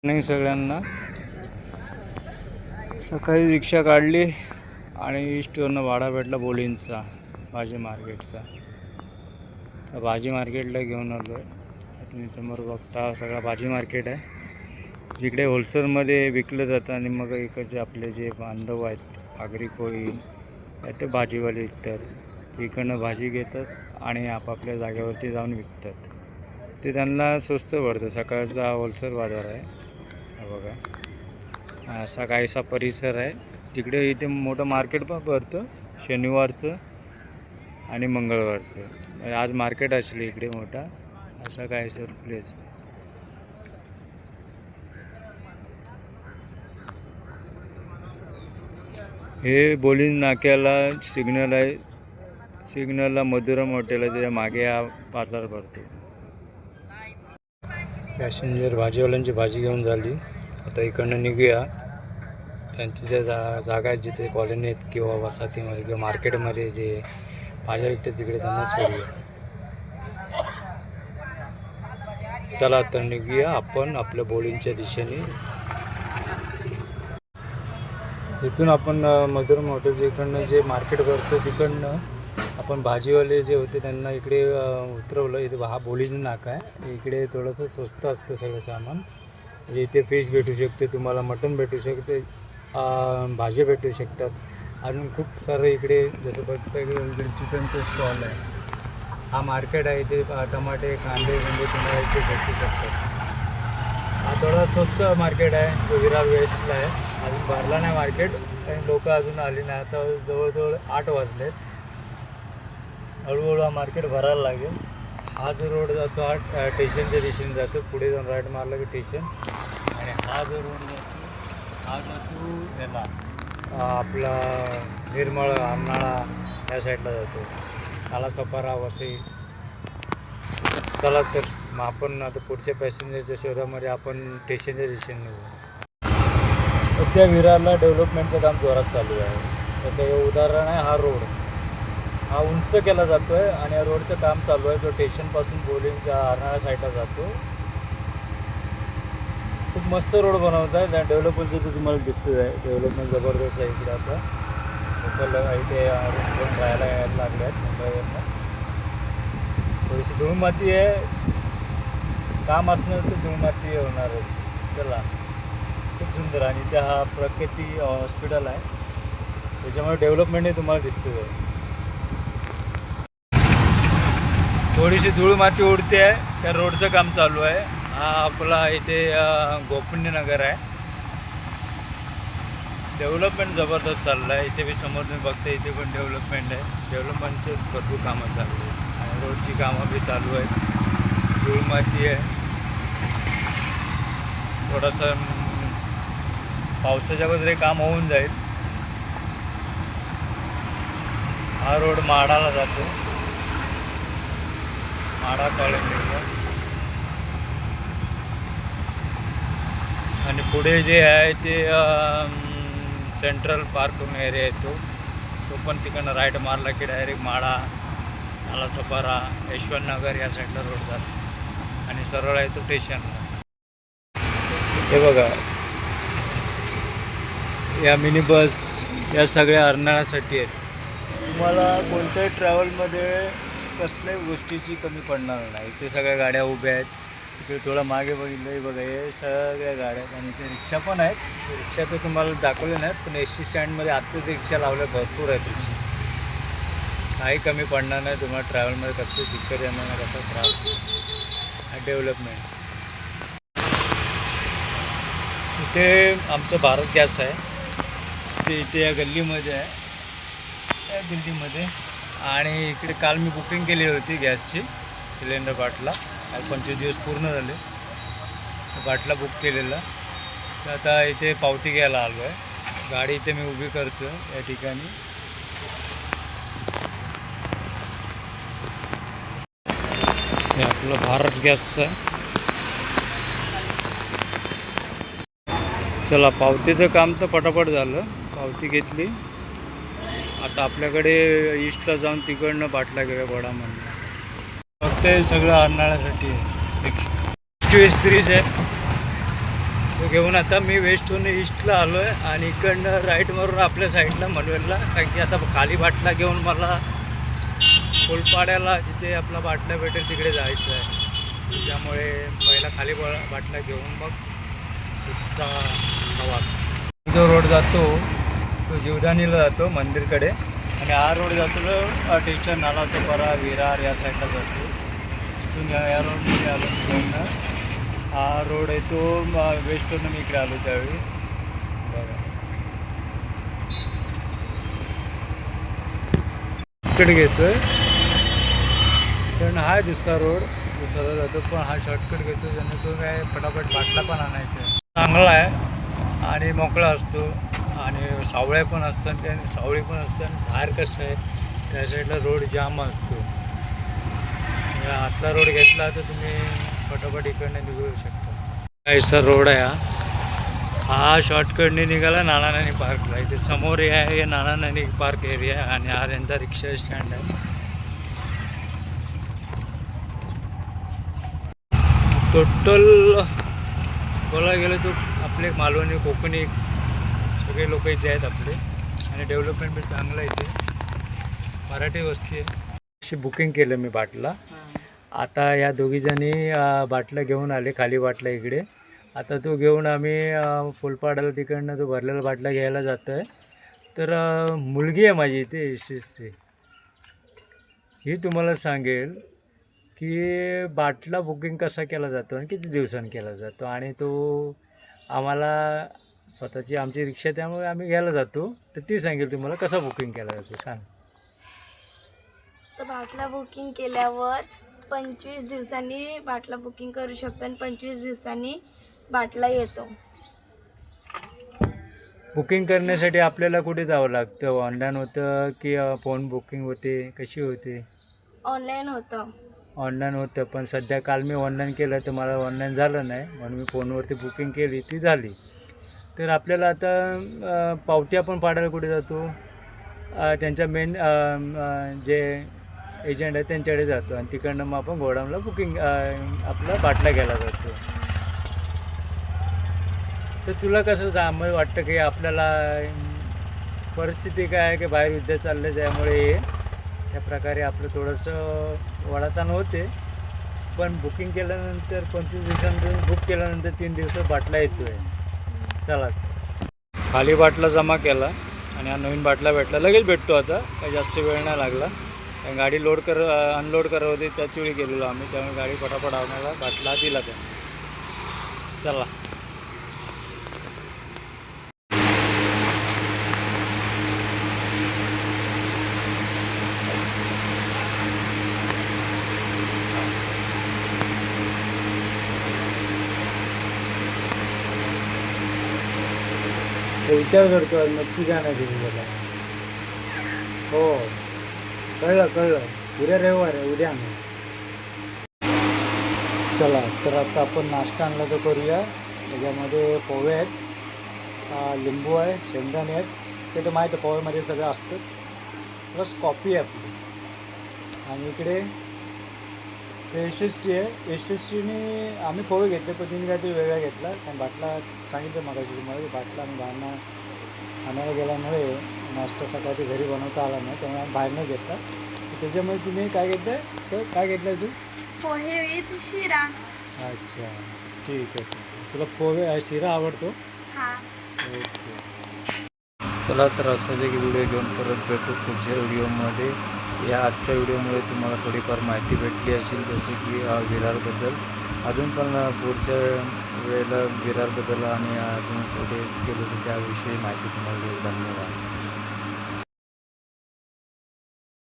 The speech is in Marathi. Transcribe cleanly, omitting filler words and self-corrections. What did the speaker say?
नाही सगळ्यांना सकाळी रिक्षा काढली आणि ईस्टवरनं भाडा भेटला बोलींचा भाजी मार्केटचा. तर भाजी मार्केटला घेऊन आलो आहे. तुम्ही समोर बघता सगळा भाजी मार्केट आहे, जिकडे होलसेलमध्ये विकलं जातं आणि मग इकडचे आपले जे बांधव आहेत आगरी कोळी ते भाजीवाले विकतात. इकडनं भाजी घेतात आणि आपापल्या जागेवरती जाऊन विकतात. ते त्यांना स्वस्त पडतं. सकाळचा होलसेल बाजार आहे बघा. असा काहीसा परिसर आहे तिकडे. इथे मोठं मार्केट पण भरतं शनिवारचं आणि मंगळवारचं. आज मार्केट असले इकडे मोठा असा काहीसा प्लेस. हे बोलीन नाक्याला सिग्नल आहे. सिग्नलला मधुरम हॉटेल आहे, त्याच्या मागे हा बाजार भरतो. पॅसेंजर भाजीवाल्यांची भाजी घेऊन झाली. आता इकडनं निघूया. त्यांची ज्या जागा आहेत जिथे कॉलनीत किंवा वसाहतीमध्ये किंवा मार्केटमध्ये जे भाज्या विकतात तिकडे त्यांनाच पडूया. चला आता निघूया आपण आपल्या बोलींच्या दिशेने. तिथून आपण मधुरम हॉटेलच्या इकडनं जे मार्केट भरतं तिकडनं आपण भाजीवाले जे होते त्यांना इकडे उतरवलं. इथे हा बोलीचं नाका आहे. इकडे थोडंसं स्वस्त असतं सगळं सामान. म्हणजे इथे फिश भेटू शकते तुम्हाला, मटण भेटू शकते, भाजी भेटू शकतात. अजून खूप सारं इकडे जसं बघता इकडे चिकनचं स्टॉल आहे. हा मार्केट आहे. इथे टमाटे कांदे तुम्हाला इथे भेटू शकतात. हा थोडा स्वस्त मार्केट आहे जो विरार वेस्टला आहे. अजून भरला नाही मार्केट, काही लोक अजून आली नाही. आता जवळजवळ 8 वाजले. हळूहळू हा मार्केट भरायला लागेल. हा जो रोड जातो हा स्टेशनच्या दिशेने जातो. पुढे जाऊन राईट मारला की स्टेशन. आणि हा जो रोड जातो हा जातो याला आपला निर्मळ अर्नाळा या साईडला जातो. कालासपारा वसई. चला तर मग आपण आता पुढच्या पॅसेंजरच्या शोधामध्ये आपण स्टेशनच्या दिशेने निघू. सध्या विरारला डेव्हलपमेंटचं काम जोरात चालू आहे. त्याचं उदाहरण आहे हा रोड. हा उंच केला जातो आहे आणि या रोडचं काम चालू आहे जो स्टेशनपासून बोलींच्या अर्नाळा साईडला जातो. खूप मस्त रोड बनवत आहे. त्या डेव्हलपमेंटचं तर तुम्हाला दिसतं आहे. डेव्हलपमेंट जबरदस्त आहे इकडे. आता लोकल इथे रूम राहायला यायला लागले आहेत मुंबईवरनं. थोडीशी धूळ माती आहे. काम असणार तर धूळ माती होणारच. चला खूप सुंदर. आणि इथे हा प्रकृती हॉस्पिटल आहे त्याच्यामुळे डेव्हलपमेंटही तुम्हाला दिसतं आहे. थोडीशी धूळ माती उडते आहे. त्या रोडचं काम चालू आहे. हा आपला इथे गोपनीनगर आहे. डेव्हलपमेंट जबरदस्त चाललं आहे. इथे मी समोर तुम्ही बघता इथे पण डेव्हलपमेंट आहे. डेव्हलपमेंटचे भरपूर कामं चालू आहेत आणि रोडची कामं बी चालू आहेत. धूळ माती आहे. थोडंसं पावसाच्या वगैरे काम होऊन जाईल. हा रोड माडाला जातो. माडा कॉलनीला. आणि पुढे जे आहे ते सेंट्रल पार्क म्हणून एरिया येतो. तो पण तिकडनं राईट मारला की डायरेक्ट माडा कालासपारा यशवंतनगर या साईडला रोड जातो आणि सरळ आहे तो स्टेशनला. हे बघा या मिनी बस या सगळ्या अर्नाळ्यासाठी आहेत. तुम्हाला कोणत्याही ट्रॅव्हलमध्ये कसल्याही गोष्टीची कमी पडणार नाही. इथे सगळ्या गाड्या उभ्या आहेत. तिकडे थोडं मागे बघितलं बघा हे सगळ्या गाड्या आहेत. आणि इथे रिक्षा पण आहेत. रिक्षा तर तुम्हाला दाखवले नाहीत पण एस टी स्टँडमध्ये आत्ता ते रिक्षा लावल्या भरपूर आहेत. रिक्षा काही कमी पडणार नाही तुम्हाला. ट्रॅव्हलमध्ये कसली दिक्कत येणार नाही, कसा त्रास. डेव्हलपमेंट इथे आमचं भारत गॅस आहे. ते इथे या गल्लीमध्ये आहे, या बिल्डिंगमध्ये. आणि इकडे काल मी बुकिंग केली होती गॅसची सिलेंडर बाटला. आज 25 दिवस पूर्ण झाले बाटला बुक केलेला. तर आता इथे पावती घ्यायला आलो आहे. गाडी इथे मी उभी करतो या ठिकाणी. हे आपलं भारत गॅसचं आहे. चला पावतीचं काम तर पटापट झालं. पावती घेतली. आता आपल्याकडे ईस्टला जाऊन तिकडनं बाटला घेऊया वडामधून. फक्त हे सगळं अर्नाळ्यासाठी आहे. 21-30 आहे. तो घेऊन आता मी वेस्टहून ईस्टला आलो आहे आणि इकडनं राईट मारून आपल्या साईडला मनवेलला, कारण की आता खाली बाटला घेऊन मला फुलपाड्याला जिथे आपला बाटला भेटेल तिकडे जायचं आहे. त्यामुळे पहिला खाली बाटला घेऊन मग पुढचा प्रवास. जो रोड जातो तो जीवदानीला जातो मंदिरकडे, आणि हा रोड जातो तो टेशन नालासोपारा विरार या साईडला जातो. तिथून या रोडमध्ये आलो तिकडनं. हा रोड आहे तो वेस्टवरून मी इकडे आलो त्यावेळी. बघा इकडे घेतो आहे कारण हा दुसरा रोड दुसरा जातो, पण हा शॉर्टकट घेतो ज्याने तो काय फटाफट बाटला पण आणायचा आहे. चांगला आहे आणि मोकळा असतो आणि सावळ्या पण असतात आणि सावळी पण असतात. आणि बाहेर कसं आहे त्या साईडला रोड जाम असतो. आतला रोड घेतला तर तुम्ही फटाफट इकडनं निघू शकता. ऐसा रोड आहे हा शॉर्टकटने निघाला नाना नानी पार्कला. इथे समोर आहे नाना नानी पार्क एरिया आणि हा त्यांचा रिक्षा स्टँड आहे. टोटल बोलायला गेलं तर आपले मालवणी कोकणी सगळे लोक इथे आहेत आपले, आणि डेव्हलपमेंट पण चांगलं आहे इथे. मराठी वस्ती आहे. अशी बुकिंग केलं मी बाटला. आता या दोघीजणी बाटला घेऊन आले खाली बाटला इकडे. आता तो घेऊन आम्ही फुलपाड्याला तिकडनं तो भरलेला बाटला घ्यायला जातो आहे. तर मुलगी आहे माझी इथे यशस्वी, ही तुम्हाला सांगेल की बाटला बुकिंग कसा केला जातो आणि किती दिवसांनी केला जातो. आणि तो आम्हाला स्वतःची आमची रिक्षा त्यामुळे आम्ही घ्यायला जातो. तर ती सांगेल तुम्हाला कसा बुकिंग केला जातो. सांग. तर बाटला बुकिंग केल्यावर 25 दिवसांनी बाटला बुकिंग करू शकतो आणि 25 दिवसांनी बाटला येतो. बुकिंग करण्यासाठी आपल्याला कुठे जावं लागतं? ऑनलाईन होतं की फोन बुकिंग होते, कशी होते? ऑनलाईन होतं. ऑनलाईन होतं, पण सध्या काल मी ऑनलाईन केलं तर मला ऑनलाईन झालं नाही, म्हणून मी फोनवरती बुकिंग केली, ती झाली. तर आपल्याला आता पावती आपण पाडायला कुठे जातो? त्यांच्या मेन जे एजंट आहे त्यांच्याकडे जातो आणि तिकडनं मग आपण गोडाऊनला बुकिंग आपला बाटला घ्यायला जातो. तर तुला कसं मग वाटतं की आपल्याला परिस्थिती काय आहे की बाहेर युद्ध चाललं, त्यामुळे त्या प्रकारे आपलं थोडंसं वडाताण होते. पण बुकिंग केल्यानंतर 25 दिवसांनंतर बुक केल्यानंतर 3 दिवसात बाटला येतो आहे. चला खाली बाटला जमा केला आणि हा नवीन बाटला भेटला, लगेच भेटतो. आता काही जास्त वेळ नाही लागला, कारण गाडी अनलोड करत होती त्याच वेळी गेलेलो आम्ही, त्यामुळे गाडी फटाफट आणायला बाटला दिला त्या. चला विचार करतो मच्छी का नाही दिली मला. हो कळलं उद्या रविवार आहे, उद्या आम्ही. चला तर आता आपण नाश्ता आणला तर करूया. त्याच्यामध्ये पोहे आहेत, लिंबू आहे, शेंगदाणे आहेत, ते तर माहीत आहे पोहेमध्ये सगळं असतंच, प्लस कॉफी आहे आपली. आणि इकडे यशस्वी आहे. यशस्वीने आम्ही पोहे घेतले, पण तिने काहीतरी वेगळा घेतला. कारण बाटला सांगितलं मगाशी तुम्हाला, बाटला आम्ही बाहेरनं आणायला गेल्यामुळे नाश्ता सकाळी घरी बनवता आला नाही, त्यामुळे आम्ही बाहेर नाही घेतला. त्याच्यामुळे तिने काय घेतलं, तर काय घेतलं तू? पोहे विथ शिरा. अच्छा ठीक आहे. तुला पोहे शिरा आवडतो? हां. ओके चला तर असाच एक व्हिडिओ घेऊन परत भेटू पुढच्या व्हिडिओमध्ये. या आजच्या व्हिडिओमुळे तुम्हाला थोडीफार माहिती भेटली असेल, जसे की विरारबद्दल. अजून पण पुढच्या वेळेला विरारबद्दल आणि अजून कुठे गेलो तर त्याविषयी माहिती तुम्हाला देऊ. धन्यवाद.